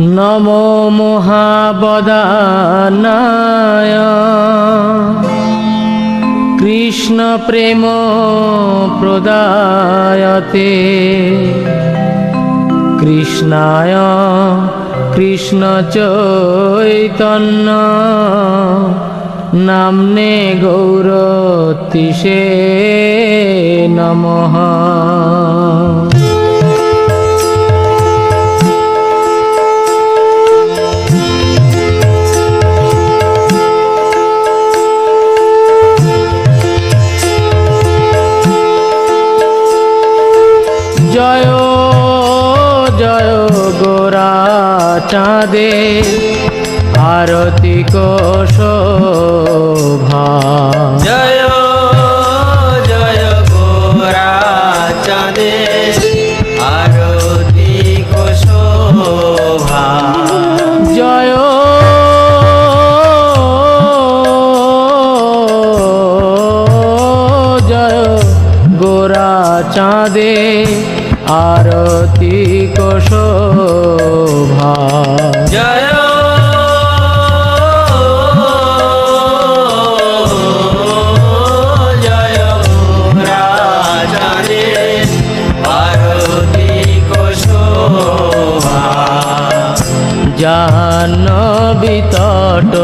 নমো মহাবদানায় কৃষ্ণ প্রেম প্রদায়তে কৃষ্ণায় কৃষ্ণ চৈতন্য নামনে গৌরতিষে নমঃ। জয় জয় গোরা চাঁদে আরতি শোভা। জয় জয় গোরা চাঁদে আরতি শোভা। জয় জয় গোরা চাঁদে আরতি শোভা। জয় জয় গোরা চাঁদে আরতি শোভা। জাহ্নবী তট